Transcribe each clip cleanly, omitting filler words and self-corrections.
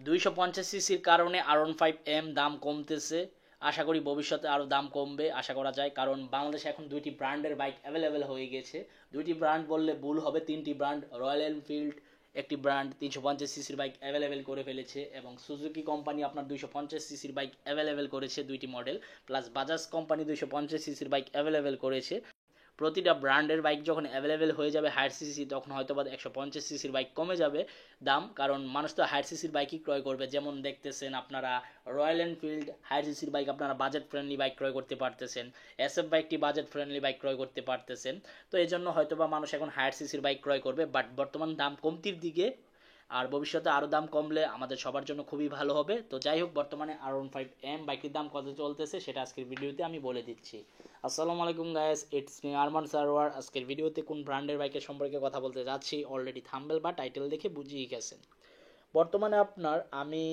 250 সিসির কারণে R15M দাম কমতেছে। আশা করি ভবিষ্যতে আরও দাম কমবে আশা করা যায়, কারণ বাংলাদেশে এখন দুইটি ব্র্যান্ডের বাইক অ্যাভেলেবেল হয়ে গেছে। দুইটি ব্র্যান্ড বললে ভুল হবে, তিনটি ব্র্যান্ড। রয়্যাল এনফিল্ড একটি ব্র্যান্ড 350 সিসির বাইক অ্যাভেলেবেল করে ফেলেছে, এবং সুজুকি কোম্পানি আপনার 250 সিসির বাইক অ্যাভেলেবেল করেছে দুইটি মডেল, প্লাস বাজাজ কোম্পানি 250 সিসির বাইক অ্যাভেলেবেল করেছে। প্রতিটা ব্র্যান্ডের বাইক যখন অ্যাভেলেবেল হয়ে যাবে হায়ার সিসি, তখন হয়তো বা 150 সিসির বাইক কমে যাবে দাম, কারণ মানুষ তো হায়ার সিসির বাইকই ক্রয় করবে। যেমন দেখতেছেন আপনারা রয়্যাল এনফিল্ড হায়ার সিসির বাইক আপনারা বাজেট ফ্রেন্ডলি বাইক ক্রয় করতে পারতেছেন, এসএফ বাইকটি বাজেট ফ্রেন্ডলি বাইক ক্রয় করতে পারতেছেন। তো এই জন্য হয়তো বা মানুষ এখন হায়ার সিসির বাইক ক্রয় করবে, বাট বর্তমান দাম কমতির দিকে, আর ভবিষ্যতে আরও দাম কমলে আমাদের সবার জন্য খুবই ভালো হবে। তো যাই হোক, বর্তমানে R15M বাইকের দাম কত চলতেছে সেটা আজকের ভিডিওতে আমি বলে দিচ্ছি। আসসালামু আলাইকুম guys, it's me Arman Sarwar. আজকের ভিডিওতে কোন ব্র্যান্ডের বাইকের সম্পর্কে কথা বলতে যাচ্ছি অলরেডি থাম্বনেল বা টাইটেল দেখে বুঝিয়ে গেছেন। বর্তমানে আপনার আমি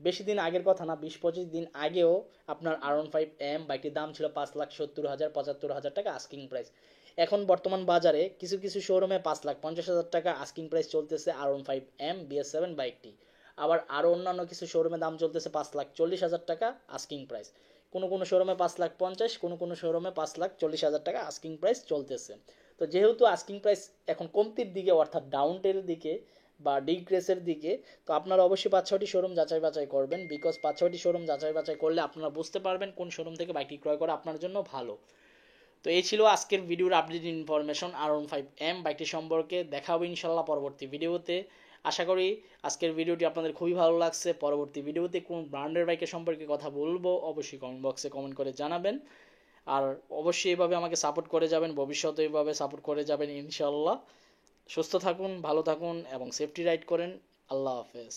বেশি দিন আগের কথা না, 20-25 দিন আগেও আপনার R15M বাইকটির দাম ছিল 5,70,000 75,000 টাকা আস্কিং প্রাইস। এখন বর্তমান বাজারে কিছু কিছু শোরুমে 5,50,000 টাকা আস্কিং প্রাইস চলতেছে R15M BS7 বাইকটি। আবার আরও অন্যান্য কিছু শোরুমে দাম চলতেছে 5,40,000 টাকা আস্কিং প্রাইস। কোনো কোনো শোরুমে 5,50,000, কোনো শোরুমে 5,40,000 টাকা আস্কিং প্রাইস চলতেছে। তো যেহেতু আস্কিং প্রাইস এখন কমতির দিকে, অর্থাৎ ডাউনটের দিকে বা ডিগ্রেসের দিকে, তো আপনারা অবশ্যই 5-6টি শোরুম যাচাই বাছাই করবেন, বিকজ 5-6টি শোরুম যাচাই বাছাই করলে আপনারা বুঝতে পারবেন কোন শোরুম থেকে বাইকটি ক্রয় করা আপনার জন্য ভালো। তো এই ছিল আজকের ভিডিওর আপডেট ইনফরমেশন R15M বাইকটি সম্পর্কে। দেখা হবে ইনশাল্লাহ পরবর্তী ভিডিওতে। আশা করি আজকের ভিডিওটি আপনাদের খুবই ভালো লাগছে। পরবর্তী ভিডিওতে কোন ব্র্যান্ডের বাইকের সম্পর্কে কথা বলবো অবশ্যই কমেন্ট বক্সে কমেন্ট করে জানাবেন। আর অবশ্যই এইভাবে আমাকে সাপোর্ট করে যাবেন, ভবিষ্যতে এইভাবে সাপোর্ট করে যাবেন ইনশাল্লাহ। সুস্থ থাকুন, ভালো থাকুন এবং সেফটি রাইড করেন। আল্লাহ হাফেজ।